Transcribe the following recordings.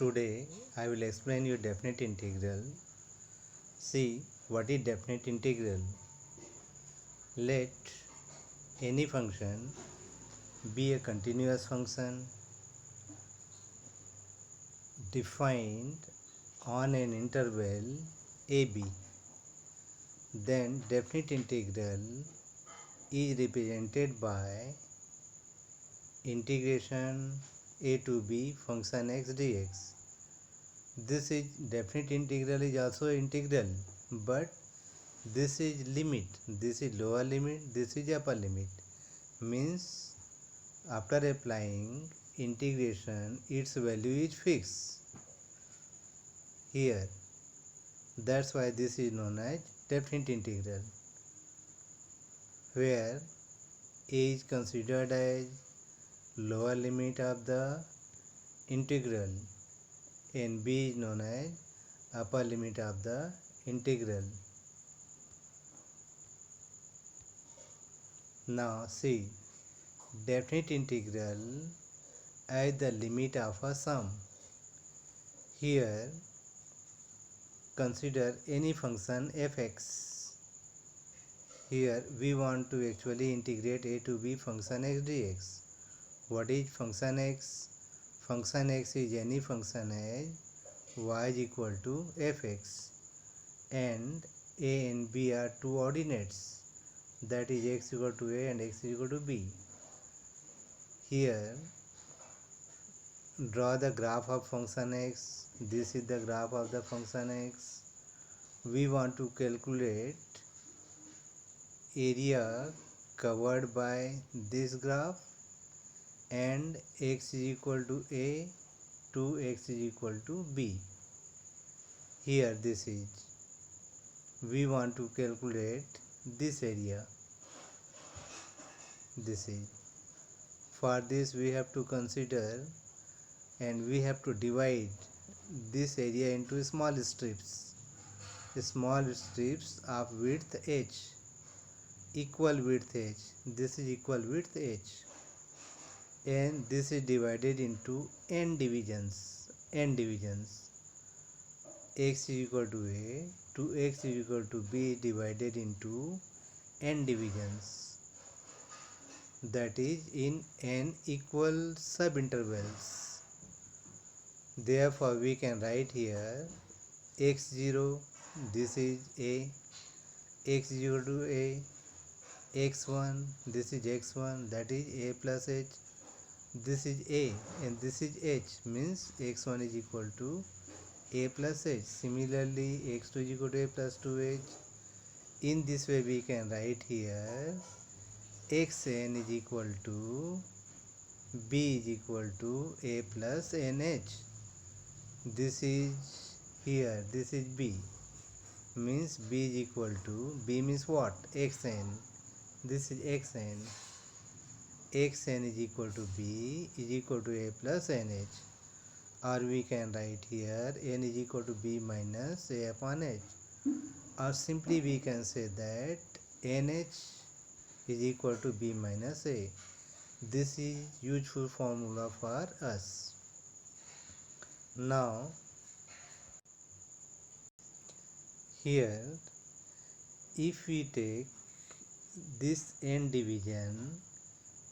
Today I will explain you definite integral. See what is definite integral. Let any function be a continuous function defined on an interval ab. Then definite integral is represented by integration a to b function x dx. This is definite integral is also integral, but this is limit, this is lower limit, this is upper limit. Means after applying integration its value is fixed here. That's why this is known as definite integral, where a is considered as lower limit of the integral and b is known as upper limit of the integral. Now see definite integral as the limit of a sum. Here consider any function fx. Here we want to actually integrate a to b function x dx. What is function x? Function x is any function as y is equal to fx and a and b are two ordinates, that is x equal to a and x is equal to b. Here draw the graph of function x. This is the graph of the function x. We want to calculate area covered by this graph and x is equal to a to x is equal to b. Here this is, we want to calculate this area. This is, for this we have to consider and we have to divide this area into small strips of width h, equal width h. This is equal width h, and this is divided into n divisions. X is equal to a to x is equal to b divided into n divisions, that is in n equal subintervals. Therefore we can write here x0, this is a, x is equal to a, x1, this is x1, that is a plus h, this is a and this is h, means x1 is equal to a plus h. Similarly x2 is equal to a plus 2h. In this way we can write here xn is equal to b is equal to a plus nh. This is here, this is b, means b is equal to, b means what? Xn. This is xn. Xn is equal to b is equal to a plus nh. Or we can write here n is equal to b minus a upon h. Or simply we can say that nh is equal to b minus a. This is useful formula for us. Now here if we take this n division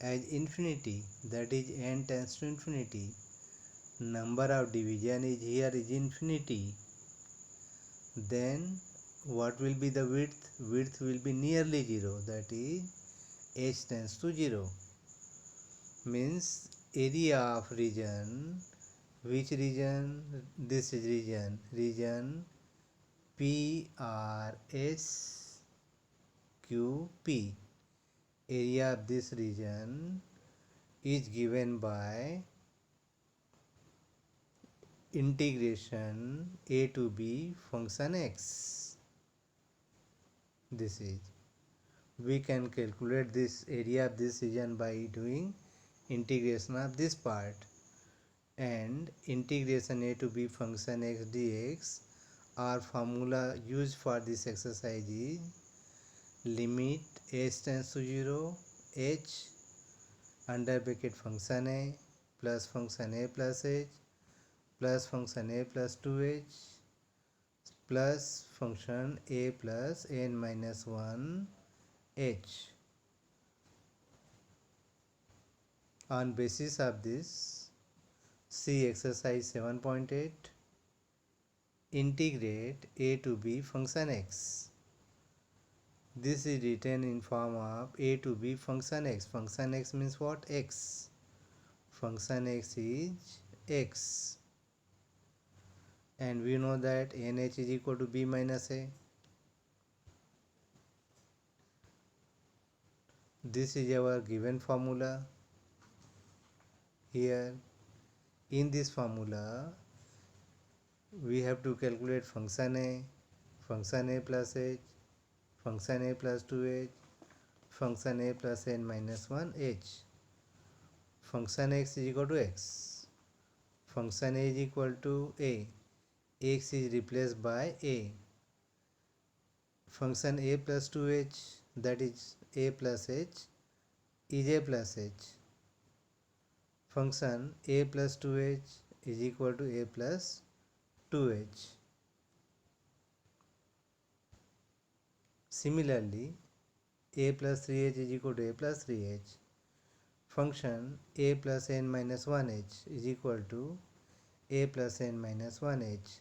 as infinity, that is n tends to infinity, number of division is here is infinity, then what will be the width? Width will be nearly 0, that is h tends to 0. Means area of region, which region? This is region PRSQP. Area of this region is given by integration a to b function x. This is, we can calculate this area of this region by doing integration of this part, and integration a to b function x dx. Our formula used for this exercise is limit h tends to 0 h under bracket function a plus h plus function a plus 2h plus function a plus n minus 1 h. On basis of this, see exercise 7.8. Integrate a to b function x. This is written in form of a to b function x. Function x means what? X. Function x is x. And we know that nh is equal to b minus a. This is our given formula. Here in this formula we have to calculate function a plus h, function a plus 2h, function a plus n minus 1 h. Function x is equal to x. Function a is equal to a. X is replaced by a. Function a plus 2h, that is a plus h, is a plus h. Function a plus 2h is equal to a plus 2h. Similarly, a plus 3h is equal to a plus 3h. Function a plus n minus 1h is equal to a plus n minus 1h.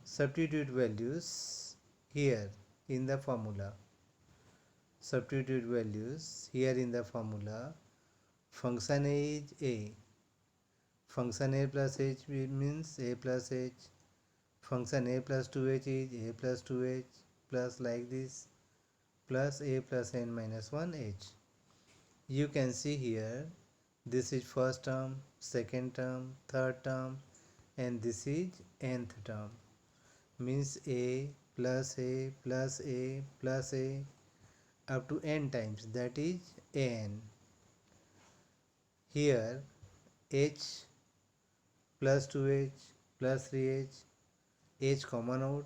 Substitute values here in the formula. Substitute values here in the formula. Function a is a. Function a plus h means a plus h. Function a plus 2h is a plus 2h plus like this plus a plus n minus 1h. You can see here this is first term, second term, third term, and this is nth term. Means a plus a plus a plus a up to n times, that is an. Here h plus 2h plus 3h, h common out,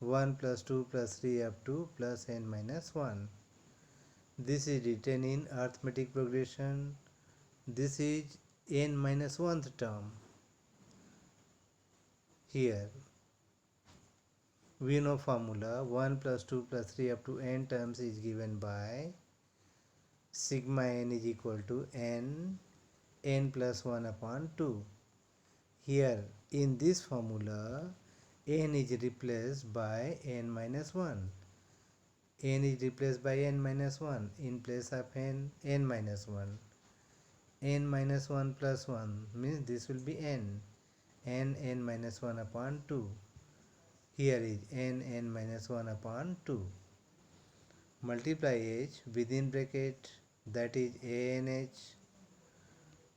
1 plus 2 plus 3 up to plus n minus 1. This is written in arithmetic progression. This is n minus 1th term. Here we know formula 1 plus 2 plus 3 up to n terms is given by sigma n is equal to n plus 1 upon 2. Here in this formula n is replaced by n minus 1. N is replaced by n minus 1 in place of n minus 1. N minus 1 plus 1 means this will be n minus 1 upon 2. Here is n minus 1 upon 2. Multiply h within bracket, that is anh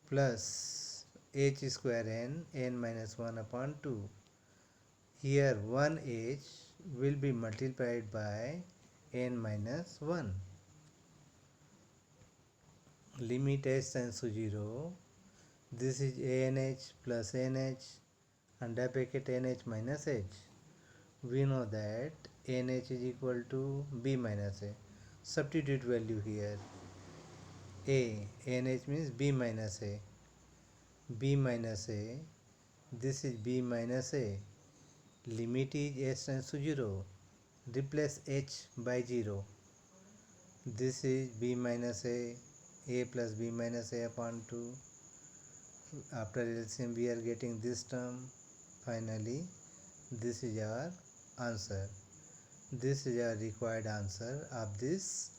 plus h square n minus 1 upon 2. Here 1h will be multiplied by n minus 1. Limit h tends to 0. This is anh plus nh under bracket nh minus h. We know that nh is equal to b minus a. Substitute value here. Nh means b minus a. B minus a. This is b minus a. Limit is h tends to 0. Replace h by 0. This is b minus a plus b minus a upon 2. After LCM we are getting this term. Finally, this is our answer. This is our required answer of this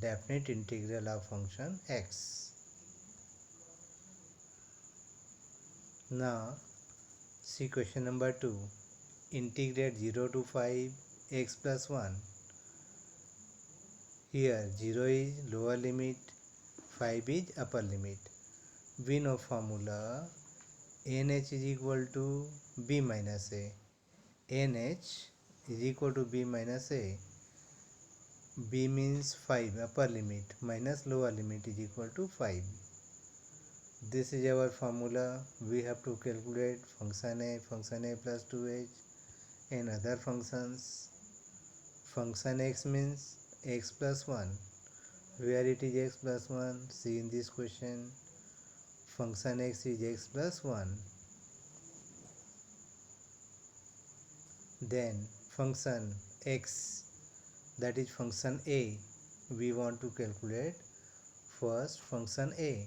definite integral of function x. Now, see question number 2. Integrate 0 to 5 x plus 1. Here 0 is lower limit, 5 is upper limit. We know formula nh is equal to b minus a. nh is equal to b minus a. b means 5, upper limit, minus lower limit is equal to 5. This is our formula. We have to calculate function a plus 2h and other functions. Function x means x plus 1. Where it is x plus 1? See in this question. Function x is x plus 1. Then function x, that is function a, we want to calculate. First function a.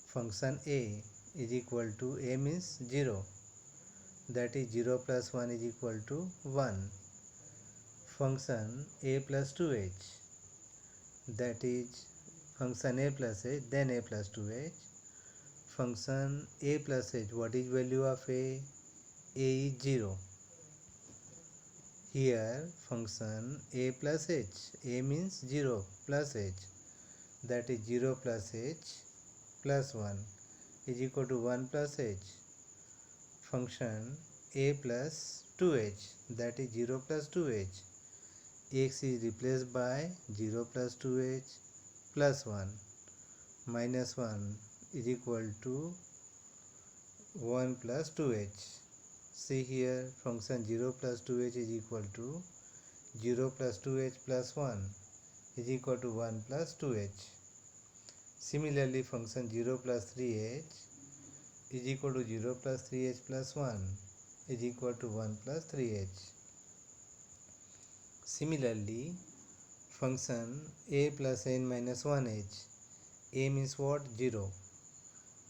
Function a is equal to, a means 0, that is 0 plus 1 is equal to 1. Function a plus 2h, that is function a plus h, then a plus 2h. Function a plus h, what is value of a? A is 0. Here function a plus h, a means 0 plus h, that is 0 plus h plus 1 is equal to 1 plus h. Function a plus 2h, that is 0 plus 2h. X is replaced by 0 plus 2h plus 1 minus 1 is equal to 1 plus 2h. See here, function 0 plus 2h is equal to 0 plus 2h plus 1 is equal to 1 plus 2h. Similarly, function 0 plus 3h is equal to 0 plus 3h plus 1 is equal to 1 plus 3h. Similarly, function a plus n minus 1h, a means what? 0,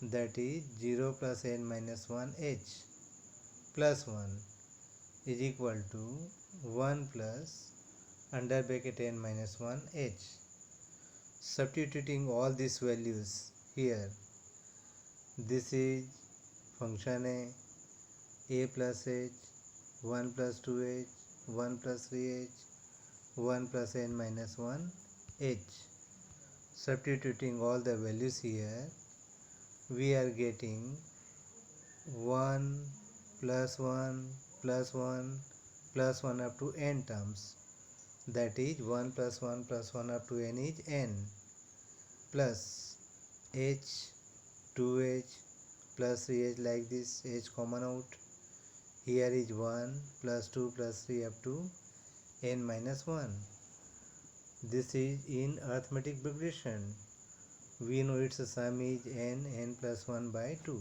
that is 0 plus n minus 1h plus 1 is equal to 1 plus under bracket n minus 1h. Substituting all these values here, this is function a plus h, 1 plus 2h, 1 plus 3h, 1 plus n minus 1h. Substituting all the values here, we are getting 1 plus 1 plus 1 plus 1 up to n terms, that is 1 plus 1 plus 1 up to n is n, plus h, 2h plus 3h, like this, h common out. Here is 1 plus 2 plus 3 up to n minus 1. This is in arithmetic progression. We know its sum is n plus 1 by 2,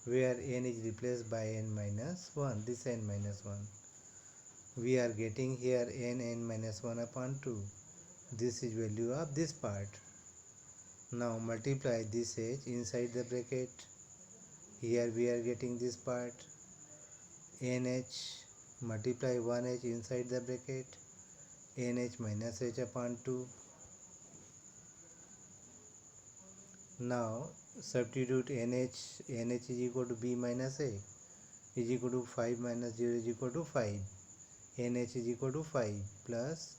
where n is replaced by n minus 1, this n minus 1. We are getting here n minus 1 upon 2. This is value of this part. Now multiply this h inside the bracket. Here we are getting this part, nh, multiply 1h inside the bracket, nh minus h upon 2. Now substitute nh is equal to b minus a is equal to 5 minus 0 is equal to 5. nh is equal to 5 plus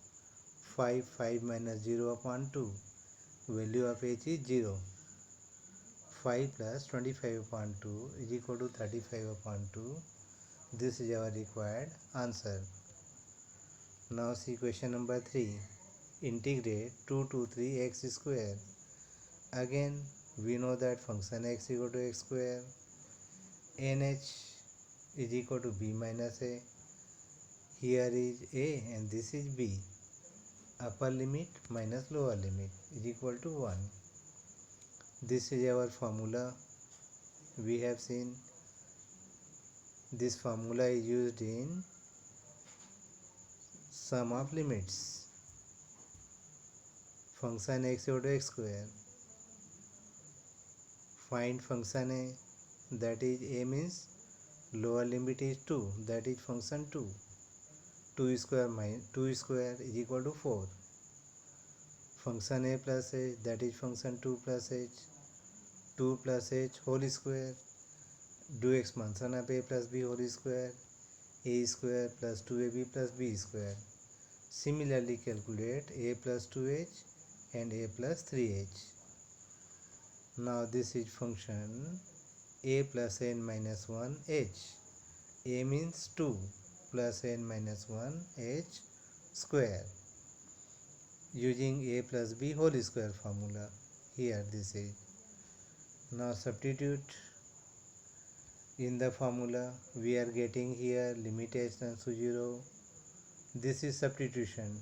5 minus 0 upon 2. Value of h is 0. 5 plus 25 upon 2 is equal to 35 upon 2. This is our required answer. Now see question number 3. Integrate 2 to 3 x square. Again we know that function x equal to x square. nh is equal to b minus a. Here is a and this is b. Upper limit minus lower limit is equal to 1. This is our formula. We have seen this formula is used in sum of limits. Function x equal to x square. Find function a, that is a means lower limit is 2, that is function 2. 2 square is equal to 4. Function a plus h, that is function 2 plus h. 2 plus h whole square. Do expansion of a plus b whole square. A square plus 2ab plus b square. Similarly calculate a plus 2h and a plus 3h. Now this is function a plus n minus 1h. A means 2 plus n minus 1h square. Using a plus b whole square formula. Here this is. Now substitute in the formula. We are getting here limit h tends to 0. This is substitution.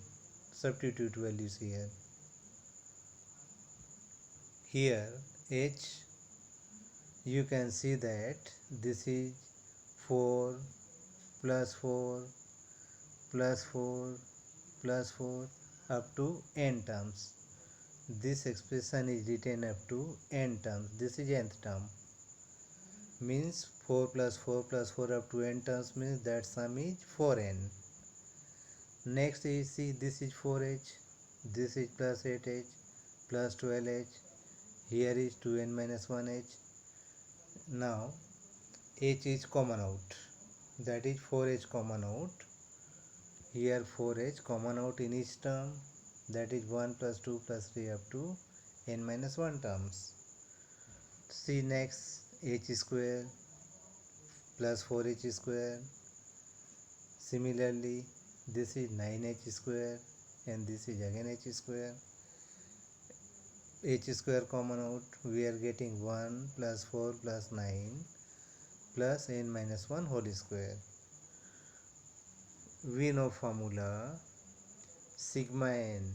Substitute values here. Here h, you can see that this is 4 plus 4 plus 4 plus 4 up to n terms. This expression is written up to n terms. This is nth term. Means 4 plus 4 plus 4 up to n terms means that sum is 4n. Next is, see, this is 4h, this is plus 8h plus 12h, here is 2n minus 1h. Now h is common out, that is 4h common out. Here 4h common out in each term, that is 1 plus 2 plus 3 up to n minus 1 terms. See next, h square plus 4h square. Similarly, this is 9h square and this is again h square. H square common out, we are getting 1 plus 4 plus 9 plus n minus 1 whole square. We know formula sigma n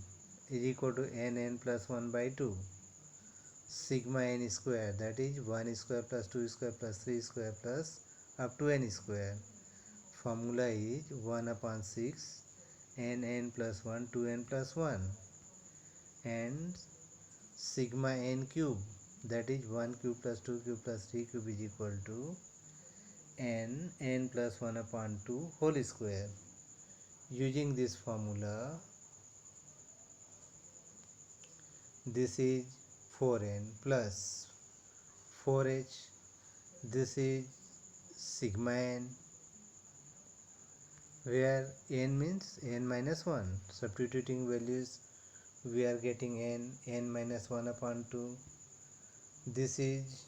is equal to n plus 1 by 2. Sigma n square, that is 1 square plus 2 square plus 3 square plus up to n square. Formula is 1 upon 6 n plus 1 2n plus 1, and sigma n cube, that is 1 cube plus 2 cube plus 3 cube is equal to n plus 1 upon 2 whole square. Using this formula, this is 4n plus 4h, this is sigma n, where n means n minus 1. Substituting values, we are getting n minus 1 upon 2. This is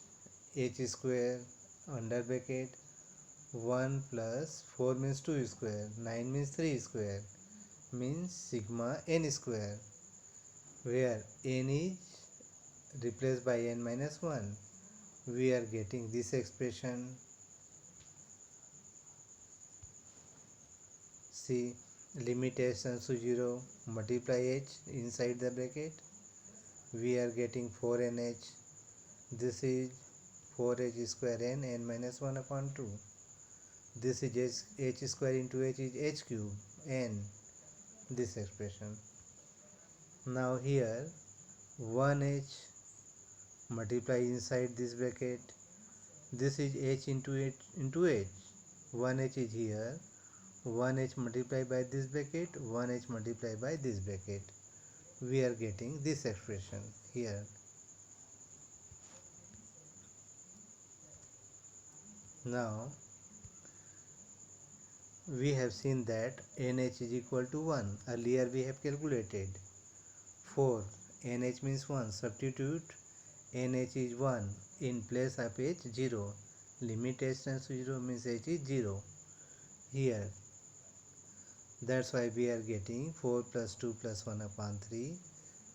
h square under bracket 1 plus 4 means 2 square, 9 means 3 square, means sigma n square, where n is replaced by n minus 1. We are getting this expression. See, limit h tends to 0, multiply h inside the bracket, we are getting 4nh. This is 4h square n minus 1 upon 2. This is h square into h is h cube n, this expression. Now here 1h multiply inside this bracket, this is h into h into h, 1h is here, 1h multiplied by this bracket, 1h multiplied by this bracket. We are getting this expression here. Now we have seen that nh is equal to 1. Earlier we have calculated 4. nh means 1. Substitute nh is 1 in place of h 0. Limit h tends to 0 means h is 0 here. That's why we are getting 4 plus 2 plus 1 upon 3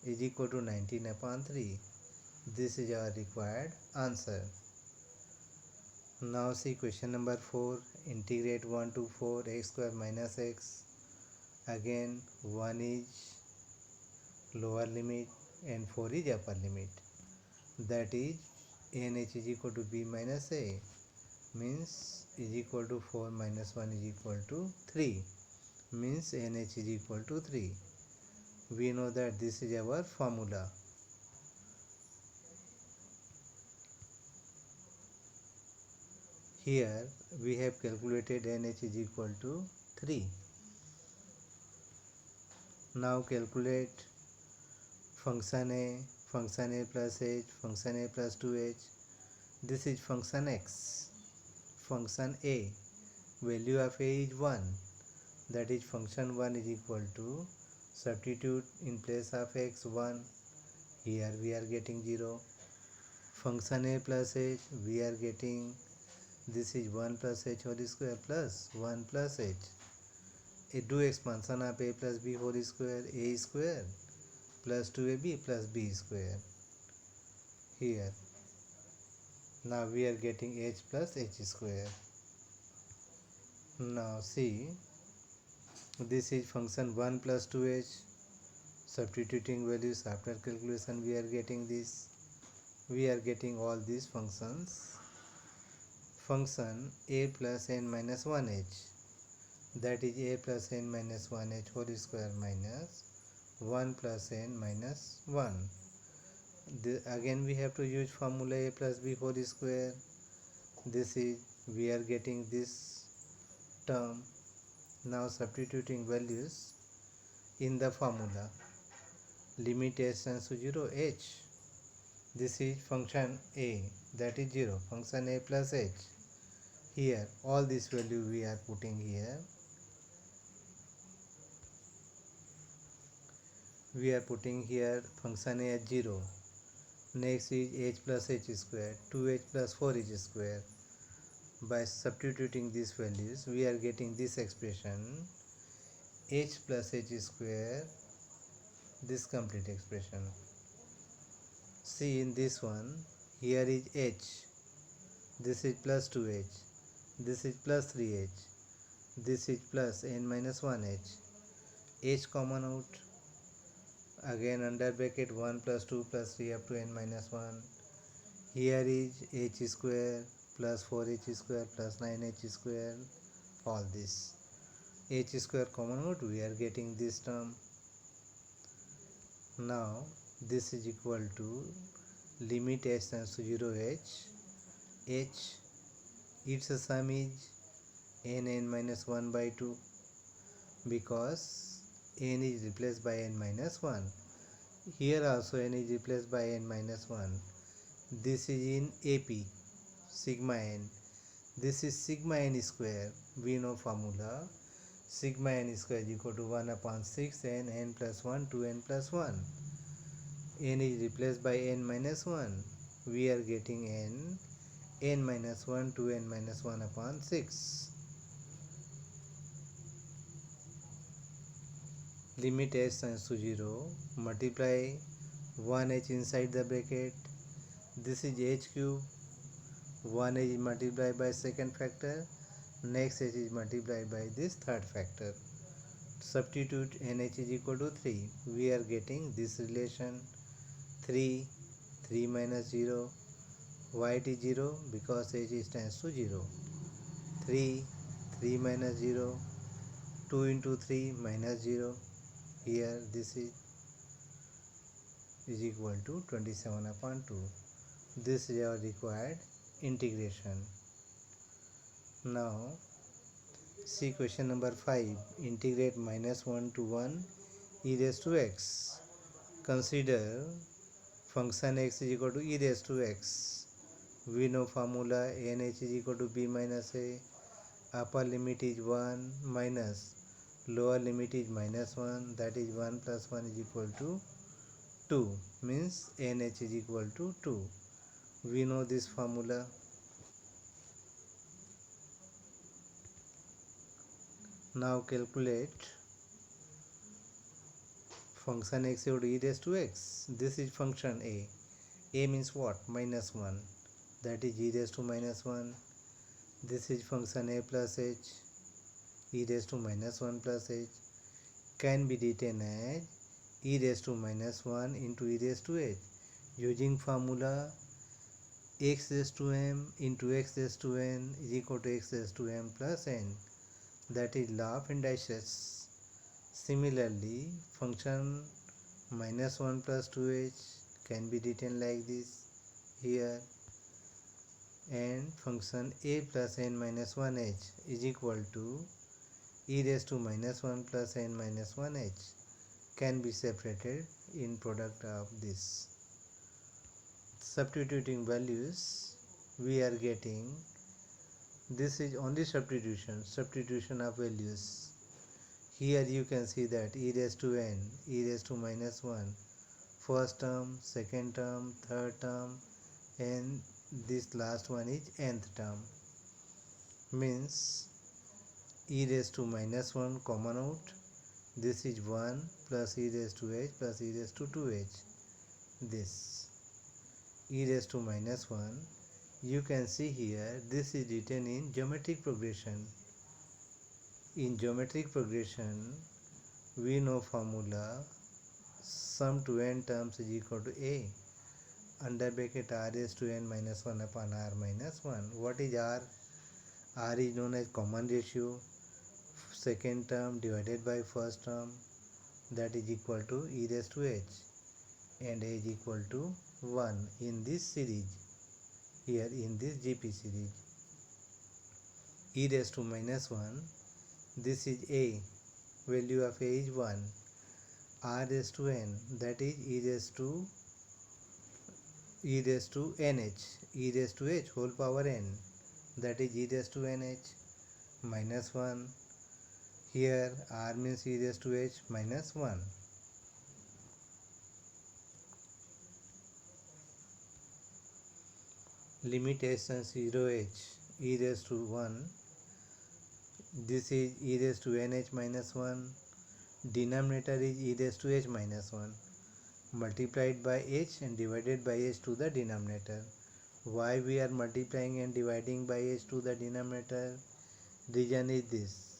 is equal to 19 upon 3. This is our required answer. Now see question number 4. Integrate 1 to 4 x square minus x. Again 1 is lower limit and 4 is upper limit. That is nh is equal to b minus a, means is equal to 4 minus 1 is equal to 3, means nh is equal to 3. We know that this is our formula. Here we have calculated nh is equal to 3. Now calculate function a plus h, function a plus 2h. This is function x. Function a, value of a is 1. That is function 1 is equal to, substitute in place of x 1. Here we are getting 0. Function a plus h, we are getting, this is 1 plus h whole square plus 1 plus h. Do expansion of a plus b whole square, a square plus 2ab plus b square here. Now we are getting h plus h square. Now see, this is function 1 plus 2h. Substituting values after calculation, we are getting this. We are getting all these functions. Function a plus n minus 1h. that is a plus n minus 1h whole square minus 1 plus n minus 1. Again we have to use formula a plus b whole square. This is, we are getting this term. Now substituting values in the formula, limit h tends to 0 h. This is function a, that is 0, function a plus h. Here all this value we are putting here. We are putting here function a as 0. Next is h plus h square, 2h plus 4h square. By substituting these values, we are getting this expression, h plus h square, this complete expression. See in this one, here is h, this is plus 2h, this is plus 3h, this is plus n minus 1h, h common out, again under bracket 1 plus 2 plus 3 up to n minus 1. Here is h square plus 4h square plus 9h square, all this. H square common out, we are getting this term. Now this is equal to limit h tends to 0 h, its sum is n minus 1 by 2, because n is replaced by n minus 1. Here also n is replaced by n minus 1. This is in AP, sigma n. This is sigma n square. We know formula. Sigma n square is equal to 1 upon 6 n plus 1 to n plus 1. N is replaced by n minus 1. We are getting n minus 1 to n minus 1 upon 6. Limit h tends to 0, multiply 1h inside the bracket. This is h cube, 1h is multiplied by second factor, next h is multiplied by this third factor. Substitute nh is equal to 3. We are getting this relation, 3 minus 0. Why it is 0? Because h tends to 0. 3 minus 0, 2 into 3 minus 0. Here this is equal to 27 upon 2. This is our required integration. Now see question number 5. Integrate minus 1 to 1 e raised to x. Consider function x is equal to e raised to x. We know formula nh is equal to b minus a. Upper limit is 1 minus lower limit is minus 1, that is 1 plus 1 is equal to 2, means nh is equal to 2. We know this formula. Now calculate function x equal to e raised to x. This is function a. A means what? Minus 1, that is e raised to minus 1. This is function a plus h, e raised to minus 1 plus h, can be written as e raised to minus 1 into e raised to h. Using formula x raised to m into x raised to n is equal to x raised to m plus n, that is law of indices. Similarly, function minus 1 plus 2h can be written like this here, and function a plus n minus 1h is equal to e raised to minus 1 plus n minus 1h, can be separated in product of this. Substituting values, we are getting, this is only substitution of values. Here you can see that e raised to n, e raised to minus 1, first term, second term, third term, and this last one is nth term, means e raised to minus 1 common out. This is 1 plus e raised to h plus e raised to 2h. This e raised to minus 1, you can see here, this is written in geometric progression. In geometric progression, we know formula sum to n terms is equal to a under bracket r raised to n minus 1 upon r minus 1. What is r? R is known as common ratio. second term divided by first term, that is equal to e raised to h, and h equal to 1 in this series, here in this GP series. E raised to minus 1, this is a, value of a is 1, r raised to n, that is e raised to nh, e raised to h whole power n, that is e raised to nh minus 1. Here r means e raised to h minus 1. Limit h tends 0h, e raised to 1, this is e raised to nh minus 1, denominator is e raised to h minus 1, multiplied by h and divided by h to the denominator. Why we are multiplying and dividing by h to the denominator? Reason is this.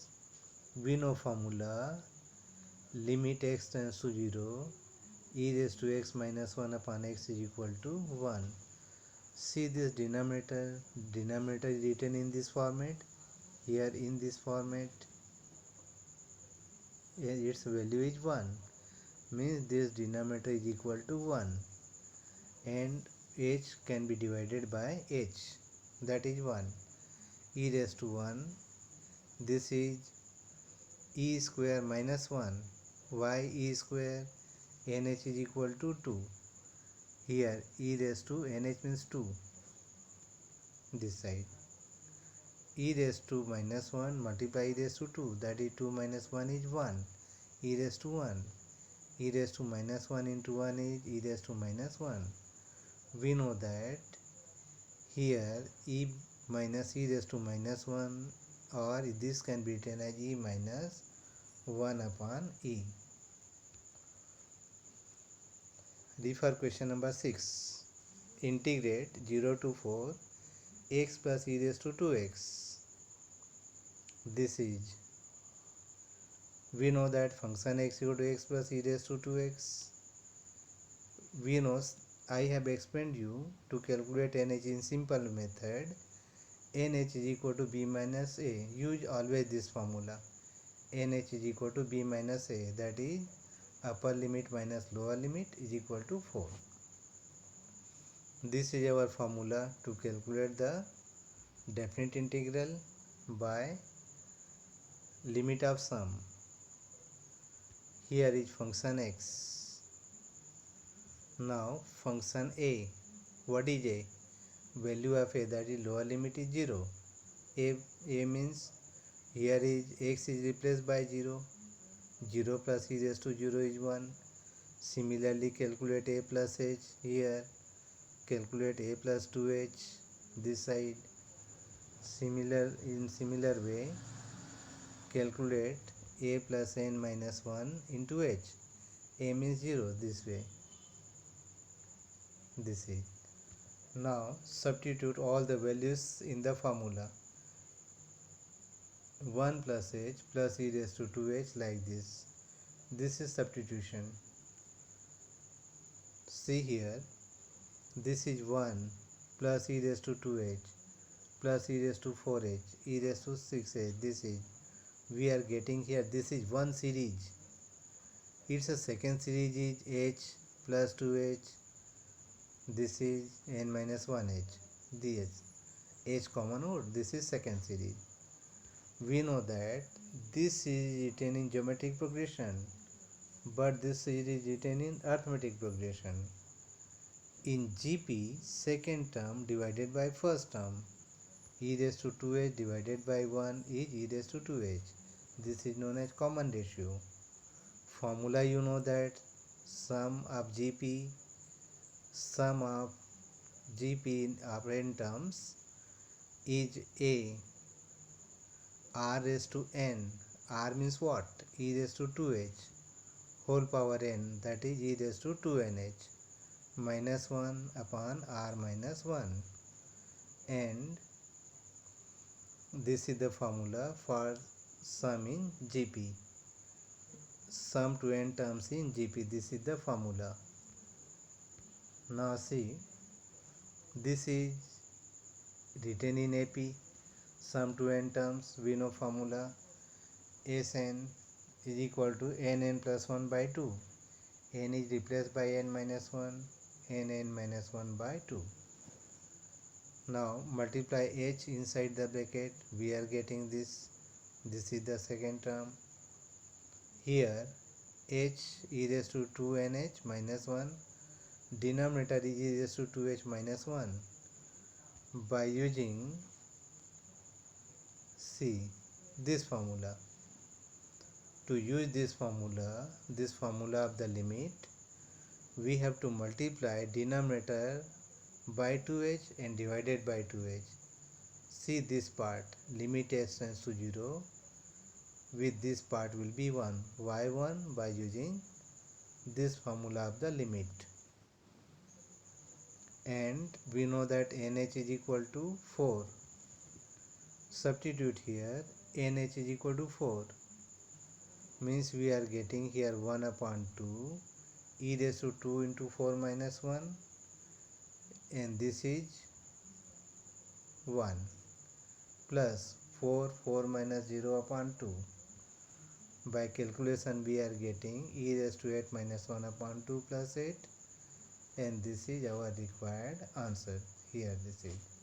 We know formula, limit x tends to 0, e raised to x minus 1 upon x is equal to 1. See this denominator is written in this format, here in this format, its value is 1, means this denominator is equal to 1, and h can be divided by h, that is 1, e raised to 1, this is e square minus 1, why e square, nh is equal to 2, here e raised to nh means 2, this side, e raised to minus 1 multiply e raised to 2, that is 2 minus 1 is 1, e raised to 1, e raised to minus 1 into 1 is e raised to minus 1. We know that here e minus e raised to minus 1, or this can be written as e minus 1 upon e. Refer question number 6. Integrate 0 to 4 x plus e raised to 2x. This is, we know that function x equal to x plus e raised to 2x. We know, I have explained you to calculate nh in simple method. nh is equal to b minus a. Use always this formula. nh is equal to b minus a, that is upper limit minus lower limit is equal to 4. This is our formula to calculate the definite integral by limit of sum. Here is function x. Now function a. What is a? Value of a, that is lower limit is 0. A means here is x is replaced by 0. 0 plus e raised to 0 is 1. Similarly calculate a plus h. Here calculate a plus 2h this side. In similar way calculate a plus n minus 1 into h. A means 0 this way. This is. Now substitute all the values in the formula. 1 plus h plus e raised to 2h like this. This is substitution. See here, this is 1 plus e raised to 2h plus e raised to 4h, e raised to 6h. This is, we are getting here, this is one series. Its a second series is h plus 2h. This is n minus 1h. This h common out. This is second series. We know that this is written in geometric progression, but this is written in arithmetic progression. In GP, second term divided by first term, e raised to 2h divided by 1 is e raised to 2h. This is known as common ratio. Formula you know that sum of GP in apparent terms is a r raised to n. R means what? E raised to 2h whole power n, that is e raised to 2nh minus 1 upon r minus 1, and this is the formula for sum in GP. Sum to n terms in GP, this is the formula. Now see, this is written in AP, sum to n terms, we know formula. Sn is equal to nn plus 1 by 2. N is replaced by n minus 1, nn minus 1 by 2. Now multiply h inside the bracket, we are getting this. This is the second term. Here h e raised to 2nh minus 1, denominator is e raised to 2h minus 1. By using this formula, to use this formula of the limit, we have to multiply denominator by 2h and divided by 2h. See this part, limit h tends to 0, with this part will be 1. Why 1? By using this formula of the limit. And we know that nh is equal to 4. Substitute here, nh is equal to 4. Means we are getting here 1 upon 2 e raised to 2 into 4 minus 1, and this is 1 plus 4 minus 0 upon 2. By calculation we are getting e raised to 8 minus 1 upon 2 plus 8, and this is our required answer. Here this is.